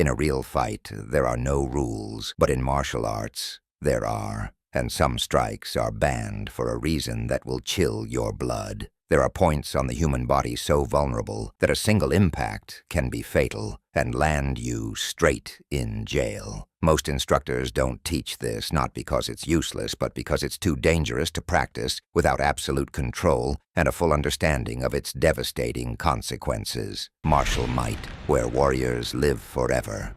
In a real fight, there are no rules, but in martial arts, there are. And some strikes are banned for a reason that will chill your blood. There are points on the human body so vulnerable that a single impact can be fatal and land you straight in jail. Most instructors don't teach this, not because it's useless, but because it's too dangerous to practice without absolute control and a full understanding of its devastating consequences. Martial might, where warriors live forever.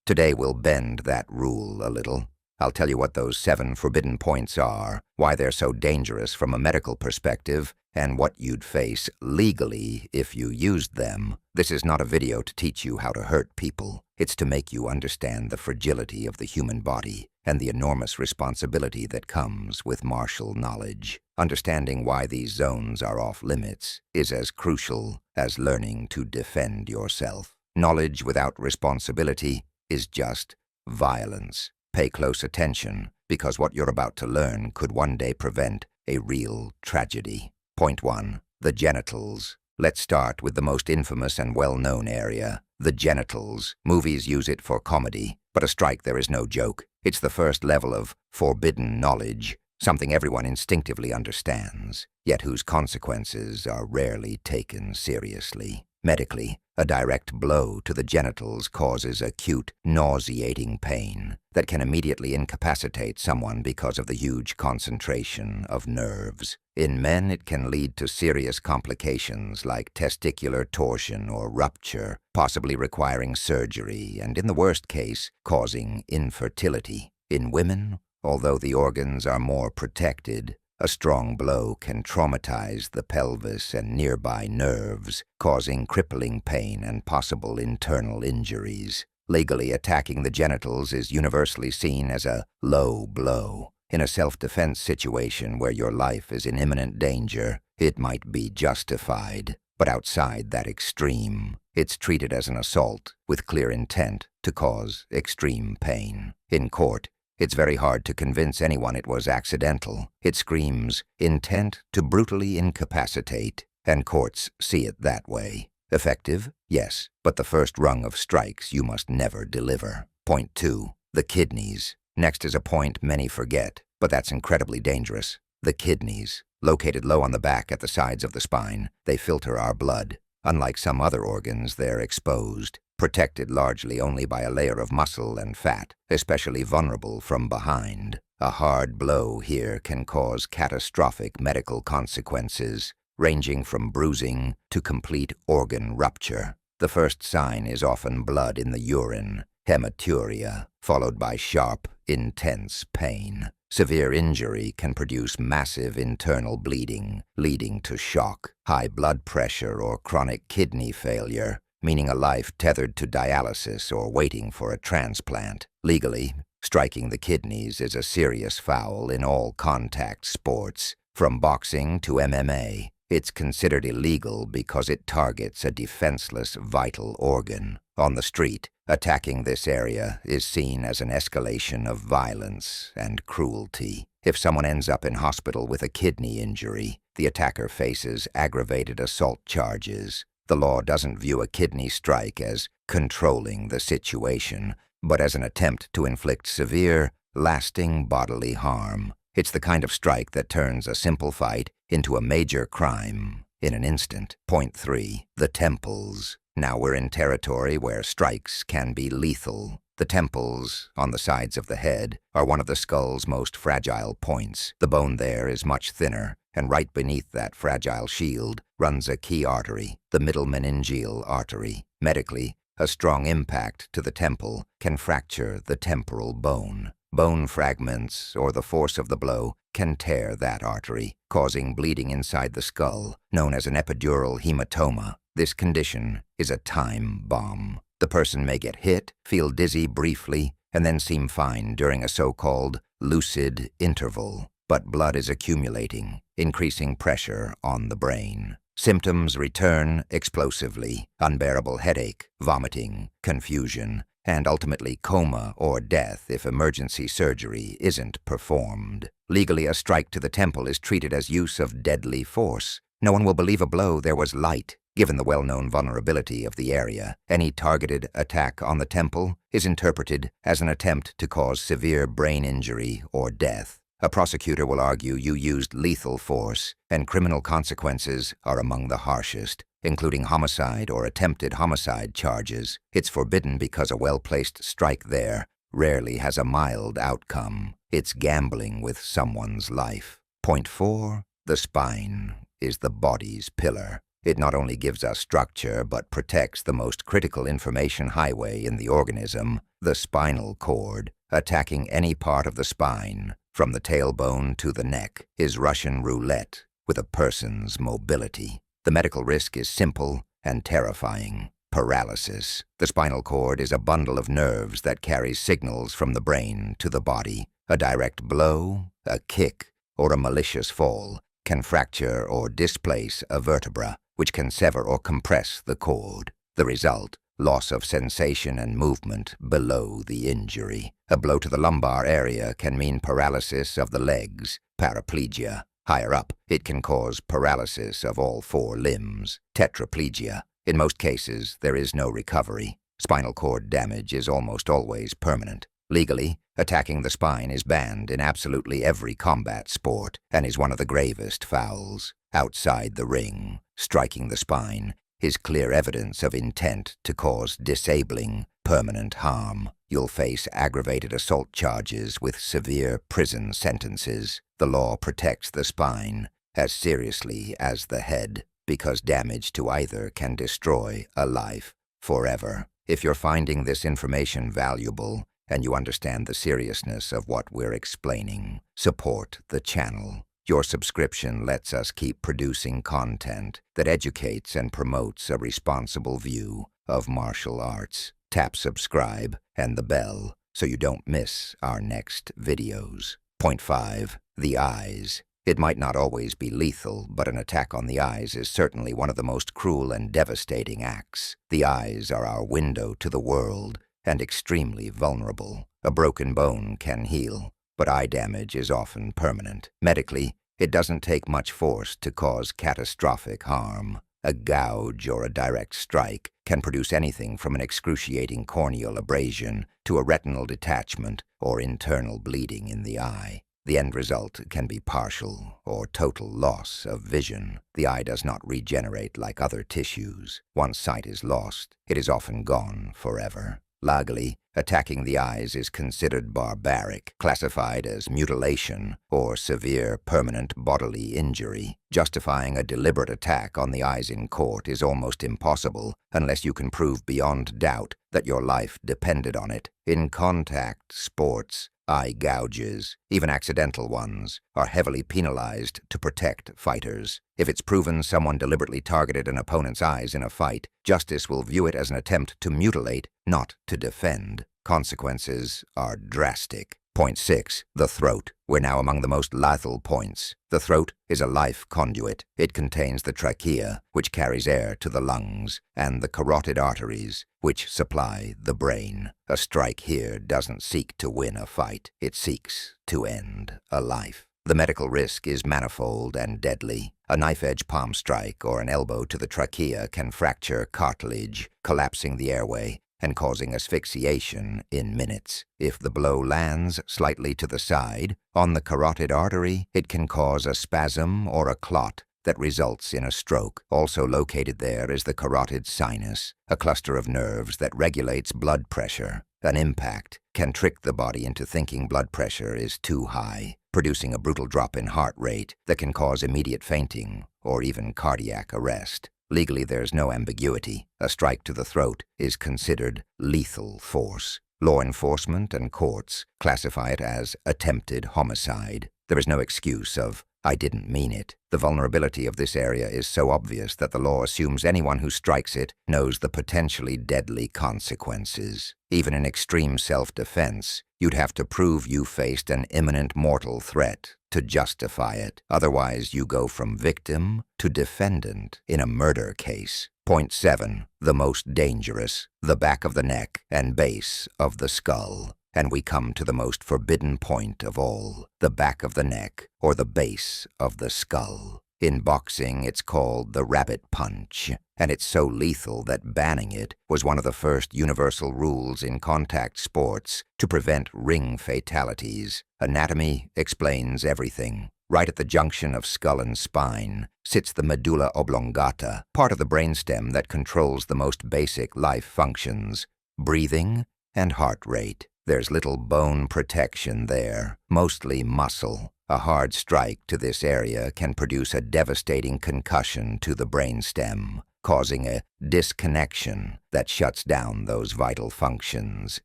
Today we'll bend that rule a little. I'll tell you what those 7 forbidden points are, why they're so dangerous from a medical perspective, and what you'd face legally if you used them. This is not a video to teach you how to hurt people. It's to make you understand the fragility of the human body and the enormous responsibility that comes with martial knowledge. Understanding why these zones are off limits is as crucial as learning to defend yourself. Knowledge without responsibility is just violence. Pay close attention, because what you're about to learn could one day prevent a real tragedy. Point 1. The genitals. Let's start with the most infamous and well-known area, the genitals. Movies use it for comedy, but a strike there is no joke. It's the first level of forbidden knowledge, something everyone instinctively understands, yet whose consequences are rarely taken seriously. Medically, a direct blow to the genitals causes acute, nauseating pain that can immediately incapacitate someone because of the huge concentration of nerves. In men, it can lead to serious complications like testicular torsion or rupture, possibly requiring surgery, and in the worst case, causing infertility. In women, although the organs are more protected, a strong blow can traumatize the pelvis and nearby nerves, causing crippling pain and possible internal injuries. Legally, attacking the genitals is universally seen as a low blow. In a self-defense situation where your life is in imminent danger, it might be justified. But outside that extreme, it's treated as an assault with clear intent to cause extreme pain. In court, it's very hard to convince anyone it was accidental. It screams intent to brutally incapacitate, and courts see it that way. Effective? Yes, but the first rung of strikes you must never deliver. Point 2. The kidneys. Next is a point many forget, but that's incredibly dangerous. The kidneys. Located low on the back at the sides of the spine, they filter our blood. Unlike some other organs, they're exposed, protected largely only by a layer of muscle and fat, especially vulnerable from behind. A hard blow here can cause catastrophic medical consequences, ranging from bruising to complete organ rupture. The first sign is often blood in the urine, hematuria, followed by sharp, intense pain. Severe injury can produce massive internal bleeding, leading to shock, high blood pressure, or chronic kidney failure, meaning a life tethered to dialysis or waiting for a transplant. Legally, striking the kidneys is a serious foul in all contact sports, from boxing to MMA. It's considered illegal because it targets a defenseless vital organ. On the street, attacking this area is seen as an escalation of violence and cruelty. If someone ends up in hospital with a kidney injury, the attacker faces aggravated assault charges. The law doesn't view a kidney strike as controlling the situation, but as an attempt to inflict severe, lasting bodily harm. It's the kind of strike that turns a simple fight into a major crime in an instant. Point 3. The temples. Now we're in territory where strikes can be lethal. The temples, on the sides of the head, are one of the skull's most fragile points. The bone there is much thinner, and right beneath that fragile shield runs a key artery, the middle meningeal artery. Medically, a strong impact to the temple can fracture the temporal bone. Bone fragments, or the force of the blow, can tear that artery, causing bleeding inside the skull, known as an epidural hematoma. This condition is a time bomb. The person may get hit, feel dizzy briefly, and then seem fine during a so-called lucid interval. But blood is accumulating, increasing pressure on the brain. Symptoms return explosively: unbearable headache, vomiting, confusion, and ultimately coma or death if emergency surgery isn't performed. Legally, a strike to the temple is treated as use of deadly force. No one will believe a blow there was light, Given the well-known vulnerability of the area, any targeted attack on the temple is interpreted as an attempt to cause severe brain injury or death. A prosecutor will argue you used lethal force, and criminal consequences are among the harshest, including homicide or attempted homicide charges. It's forbidden because a well-placed strike there rarely has a mild outcome. It's gambling with someone's life. Point 4. The spine is the body's pillar. It not only gives us structure, but protects the most critical information highway in the organism, the spinal cord. Attacking any part of the spine, from the tailbone to the neck, is Russian roulette with a person's mobility. The medical risk is simple and terrifying. Paralysis. The spinal cord is a bundle of nerves that carries signals from the brain to the body. A direct blow, a kick, or a malicious fall can fracture or displace a vertebra, which can sever or compress the cord. The result: loss of sensation and movement below the injury. A blow to the lumbar area can mean paralysis of the legs, paraplegia. Higher up, it can cause paralysis of all 4 limbs, tetraplegia. In most cases, there is no recovery. Spinal cord damage is almost always permanent. Legally, attacking the spine is banned in absolutely every combat sport and is one of the gravest fouls. Outside the ring, striking the spine is clear evidence of intent to cause disabling, permanent harm. You'll face aggravated assault charges with severe prison sentences. The law protects the spine as seriously as the head, because damage to either can destroy a life forever. If you're finding this information valuable and you understand the seriousness of what we're explaining, support the channel. Your subscription lets us keep producing content that educates and promotes a responsible view of martial arts. Tap subscribe and the bell so you don't miss our next videos. Point 5. The eyes. It might not always be lethal, but an attack on the eyes is certainly one of the most cruel and devastating acts. The eyes are our window to the world and extremely vulnerable. A broken bone can heal, but eye damage is often permanent. Medically, it doesn't take much force to cause catastrophic harm. A gouge or a direct strike can produce anything from an excruciating corneal abrasion to a retinal detachment or internal bleeding in the eye. The end result can be partial or total loss of vision. The eye does not regenerate like other tissues. Once sight is lost, it is often gone forever. Legally, attacking the eyes is considered barbaric, classified as mutilation or severe permanent bodily injury. Justifying a deliberate attack on the eyes in court is almost impossible unless you can prove beyond doubt that your life depended on it. In contact sports, eye gouges, even accidental ones, are heavily penalized to protect fighters. If it's proven someone deliberately targeted an opponent's eyes in a fight, justice will view it as an attempt to mutilate, not to defend. Consequences are drastic. Point 6. The throat. We're now among the most lethal points. The throat is a life conduit. It contains the trachea, which carries air to the lungs, and the carotid arteries, which supply the brain. A strike here doesn't seek to win a fight. It seeks to end a life. The medical risk is manifold and deadly. A knife-edge palm strike or an elbow to the trachea can fracture cartilage, collapsing the airway and causing asphyxiation in minutes. If the blow lands slightly to the side, on the carotid artery, it can cause a spasm or a clot that results in a stroke. Also located there is the carotid sinus, a cluster of nerves that regulates blood pressure. An impact can trick the body into thinking blood pressure is too high, producing a brutal drop in heart rate that can cause immediate fainting or even cardiac arrest. Legally, there's no ambiguity. A strike to the throat is considered lethal force. Law enforcement and courts classify it as attempted homicide. There is no excuse of, "I didn't mean it." The vulnerability of this area is so obvious that the law assumes anyone who strikes it knows the potentially deadly consequences. Even in extreme self-defense, you'd have to prove you faced an imminent mortal threat to justify it. Otherwise, you go from victim to defendant in a murder case. Point 7. The most dangerous. The back of the neck and base of the skull. And we come to the most forbidden point of all, the back of the neck or the base of the skull. In boxing, it's called the rabbit punch, and it's so lethal that banning it was one of the first universal rules in contact sports to prevent ring fatalities. Anatomy explains everything. Right at the junction of skull and spine sits the medulla oblongata, part of the brainstem that controls the most basic life functions, breathing and heart rate. There's little bone protection there, mostly muscle. A hard strike to this area can produce a devastating concussion to the brainstem, causing a disconnection that shuts down those vital functions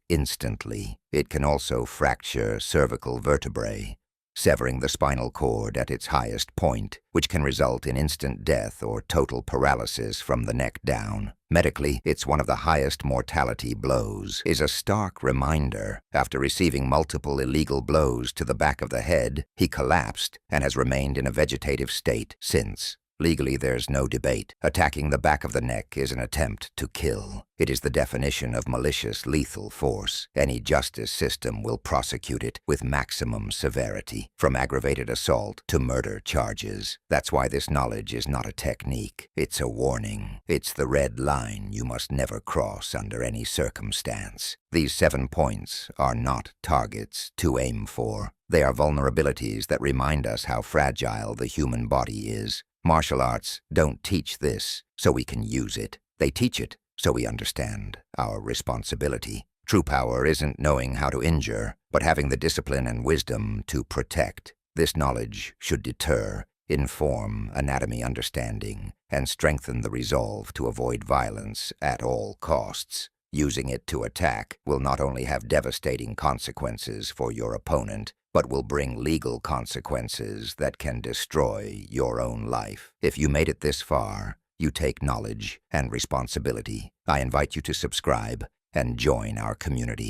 instantly. It can also fracture cervical vertebrae, severing the spinal cord at its highest point, which can result in instant death or total paralysis from the neck down. Medically, it's one of the highest mortality blows. Is a stark reminder. After receiving multiple illegal blows to the back of the head, he collapsed and has remained in a vegetative state since. Legally, there's no debate. Attacking the back of the neck is an attempt to kill. It is the definition of malicious lethal force. Any justice system will prosecute it with maximum severity, from aggravated assault to murder charges. That's why this knowledge is not a technique. It's a warning. It's the red line you must never cross under any circumstance. These 7 points are not targets to aim for. They are vulnerabilities that remind us how fragile the human body is. Martial arts don't teach this so we can use it. They teach it so we understand our responsibility. True power isn't knowing how to injure, but having the discipline and wisdom to protect. This knowledge should deter, inform anatomy understanding, and strengthen the resolve to avoid violence at all costs. Using it to attack will not only have devastating consequences for your opponent, but will bring legal consequences that can destroy your own life. If you made it this far, you take knowledge and responsibility. I invite you to subscribe and join our community.